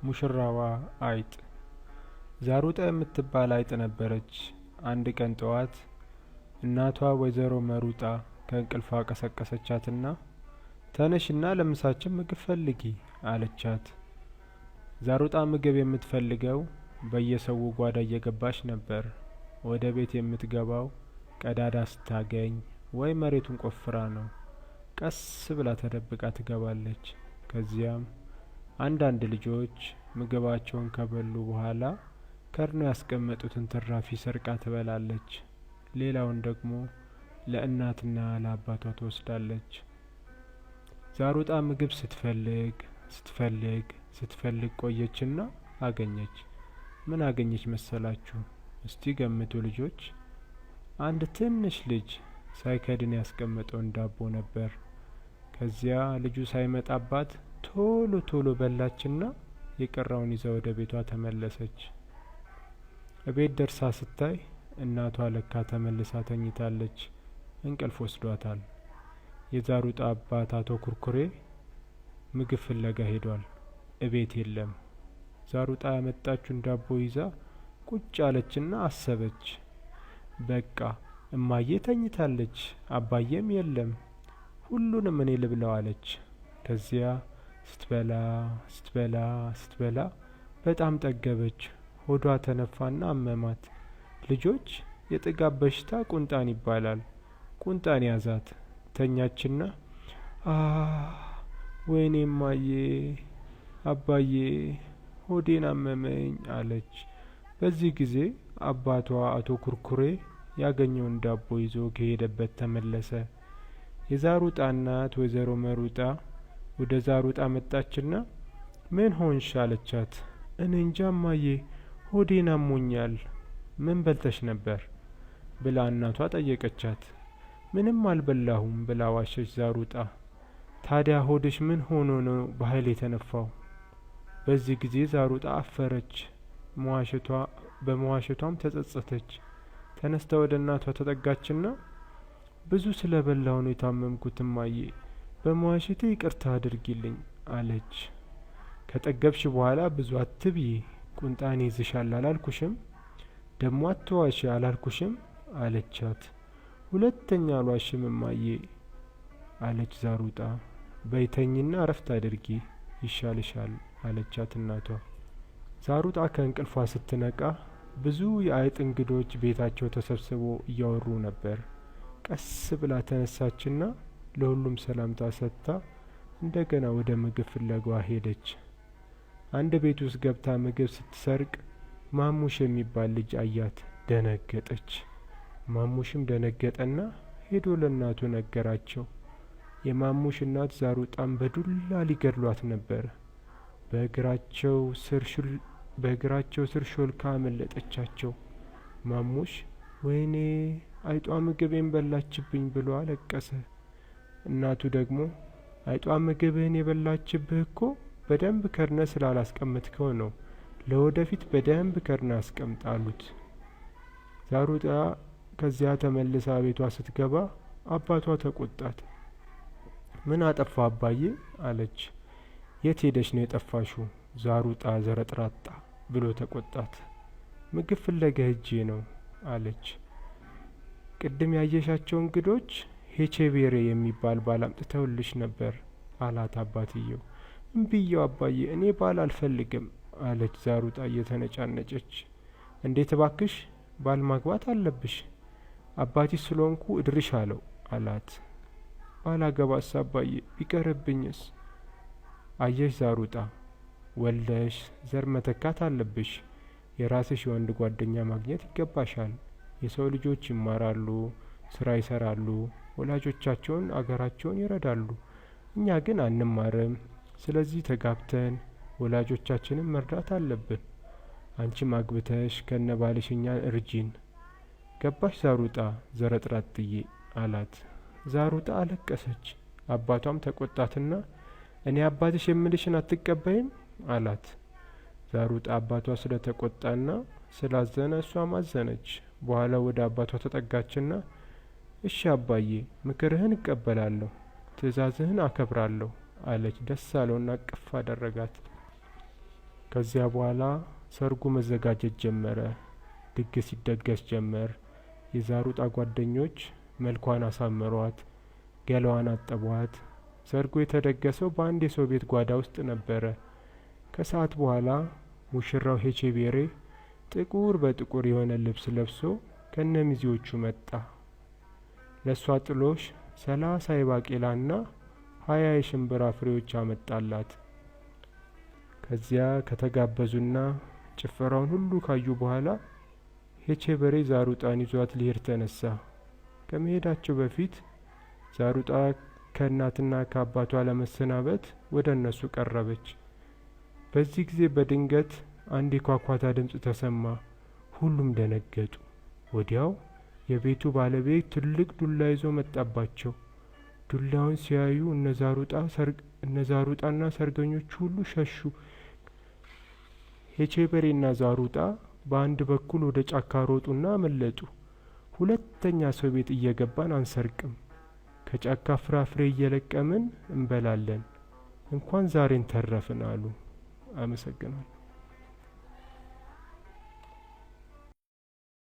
ሙሽራዋ አይጥ። ዛሩጣ የምትባል አይጥ ነበረች። አንድ ቀን ጠዋት እናቷ ወይዘሮ መሩጣ ከእንቅልፏ ቀሰቀሰቻትና ተነሽና ለምሳችን ምግብ ፈልጊ አለቻት። ዛሩጣ ምግብ የምትፈልገው በየሰው ጓዳ እየገባች ነበር። ወደ ቤት የምትገባው ቀዳዳ ስታገኝ ወይ መሬቱን ቆፍራ ነው። ቀስ ብላ ተደብቃ ትገባለች። ከዚያም አንዳንድ ልጆች ምግባቸውን ከበሉ በኋላ ከድነው ያስቀመጡትን ትራፊ ሰርቃ ትበላለች። ሌላውን ደግሞ ለእናትና ለአባቷ ትወስዳለች። ዛሩጣ ምግብ ስትፈልግ ቆየችና አገኘች። ምን አገኘች መሰላችሁ? እስቲ ገምቱ ልጆች። አንድ ትንሽ ልጅ ሳይከድን ያስቀመጠውን ዳቦ ነበር። ከዚያ ልጁ ሳይመጣባት ቶሎ በላችና የቀረውን ይዛ ወደ ቤቷ ተመለሰች። እቤት ደርሳ ስታይ እናቷ ለካ ተመልሳ ተኝታለች። እንቅልፍ ወስዷታል። የዛሩጣ አባት አቶ ኩርኩሬ ምግብ ፍለጋ ሄዷል። እቤት የለም። ዛሩጣ ያመጣችውን ዳቦ ይዛ ቁጭ አለችና አሰበች። በቃ እማዬ ተኝታለች፣ አባዬም የለም፣ ሁሉንም እኔ ልብላው አለች። ከዚያ ስትበላ በጣም ጠገበች። ሆዷ ተነፋና አመማት። ልጆች የጥጋብ በሽታ ቁንጣን ይባላል። ቁንጣን ያዛት። ተኛችና ወይኔ እማዬ፣ አባዬ ሆዴን አመመኝ አለች። በዚህ ጊዜ አባቷ አቶ ኩርኩሬ ያገኘውን ዳቦ ይዞ ከሄደበት ተመለሰ። የዛሩጣ እናት ወይዘሮ መሩጣ ወደ ዛሩጣ መጣችና ምን ሆንሽ አለቻት። እኔ እንጃ እማዬ፣ ሆዴን አሞኛል። ምን በልተሽ ነበር ብላ እናቷ ጠየቀቻት። ምንም አልበላሁም ብላ ዋሸች ዛሩጣ። ታዲያ ሆድሽ ምን ሆኖ ነው በኃይል የተነፋው? በዚህ ጊዜ ዛሩጣ አፈረች። በመዋሸቷም ተጸጸተች። ተነስታ ወደ እናቷ ተጠጋችና ብዙ ስለበላሁ ነው የታመምኩት እማዬ፣ በመዋሸቴ ይቅርታ አድርጊልኝ አለች። ከጠገብሽ በኋላ ብዙ አትብዪ፣ ቁንጣኔ ይዝሻል አላልኩሽም? ደሞ አትዋሺ አላልኩሽም? አለቻት። ሁለተኛ አልዋሽም እማዬ አለች ዛሩጣ። በይተኝና እረፍት አድርጊ ይሻልሻል አለቻት እናቷ። ዛሩጣ ከእንቅልፏ ስትነቃ ብዙ የአይጥ እንግዶች ቤታቸው ተሰብስበው እያወሩ ነበር። ቀስ ብላ ተነሳችና ለሁሉም ሰላምታ ሰጥታ እንደገና ወደ ምግብ ፍለጋዋ ሄደች። አንድ ቤት ውስጥ ገብታ ምግብ ስትሰርቅ ማሙሽ የሚባል ልጅ አያት። ደነገጠች። ማሙሽም ደነገጠና ሄዶ ለእናቱ ነገራቸው። የማሙሽ እናት ዛሩጣን በዱላ ሊገድሏት ነበር። በእግራቸው ስር ሾልካ አመለጠቻቸው። ማሙሽ ወይኔ አይጧ ምግቤን በላችብኝ ብሎ አለቀሰ። እናቱ ደግሞ አይጧ ምግብህን የበላችብህ እኮ በደንብ ከድነ ስላላስቀመጥከው ነው፣ ለወደፊት በደንብ ከድነ አስቀምጥ አሉት። ዛሩጣ ከዚያ ተመልሳ ቤቷ ስትገባ አባቷ ተቆጣት። ምን አጠፋ አባዬ አለች። የት ሄደሽ ነው የጠፋሽው ዛሩጣ ዘረጥራጣ ብሎ ተቆጣት። ምግብ ፍለጋ ሄጄ ነው አለች። ቅድም ያየሻቸው እንግዶች ሄቼቤሬ የሚባል ባል አምጥተውልሽ ነበር አላት አባትየው። እምቢየው አባዬ፣ እኔ ባል አልፈልግም አለች ዛሩጣ እየተነጫነጨች። እንዴት እባክሽ ባል ማግባት አለብሽ፣ አባቴ ስለሆንኩ እድርሽ አለው አላት። ባላገባስ አባዬ ቢቀርብኝስ? አየሽ ዛሩጣ፣ ወልደሽ ዘር መተካት አለብሽ። የራስሽ የወንድ ጓደኛ ማግኘት ይገባሻል። የሰው ልጆች ይማራሉ፣ ስራ ይሰራሉ፣ ወላጆቻቸውን አገራቸውን ይረዳሉ። እኛ ግን አንማርም። ስለዚህ ተጋብተን ወላጆቻችንን መርዳት አለብን። አንቺም አግብተሽ ከነ ባልሽ እኛን እርጂን። ገባሽ ዛሩጣ ዘረጥራጥዬ አላት። ዛሩጣ አለቀሰች። አባቷም ተቆጣትና እኔ አባትሽ የምልሽን አትቀበይም አላት። ዛሩጣ አባቷ ስለተቆጣና ስላዘነ እሷም አዘነች። በኋላ ወደ አባቷ ተጠጋችና እሺ አባዬ፣ ምክርህን እቀበላለሁ፣ ትእዛዝህን አከብራለሁ አለች። ደስ አለውና ቅፍ አደረጋት። ከዚያ በኋላ ሰርጉ መዘጋጀት ጀመረ። ድግስ ይደገስ ጀመር። የዛሩጣ ጓደኞች መልኳን አሳመሯት፣ ገላዋን አጠቧት። ሰርጉ የተደገሰው በአንድ የሰው ቤት ጓዳ ውስጥ ነበረ። ከሰዓት በኋላ ሙሽራው ሄቼቤሬ ጥቁር በጥቁር የሆነ ልብስ ለብሶ ከነሚዜዎቹ መጣ። ለሷ ጥሎሽ 30 የባቄላና 20 የሽምብራ ፍሬዎች አመጣላት። ከዚያ ከተጋበዙና ጭፈራውን ሁሉ ካዩ በኋላ ሄቼቤሬ ዛሩጣን ይዟት ሊሄድ ተነሳ። ከመሄዳቸው በፊት ዛሩጣ ከእናትና ከአባቷ ለመሰናበት ወደ እነሱ ቀረበች። በዚህ ጊዜ በድንገት አንድ የኳኳታ ድምጽ ተሰማ። ሁሉም ደነገጡ። ወዲያው የቤቱ ባለቤት ትልቅ ዱላ ይዞ መጣባቸው። ዱላውን ሲያዩ እነዛሩጣና ሰርገኞቹ ሁሉ ሸሹ። ሄቼቤሬና ዛሩጣ በአንድ በኩል ወደ ጫካ ሮጡና አመለጡ። ሁለተኛ ሰው ቤት እየገባን አንሰርቅም፣ ከጫካ ፍራፍሬ እየለቀምን እንበላለን፣ እንኳን ዛሬን ተረፍን አሉ። አመሰግናለሁ።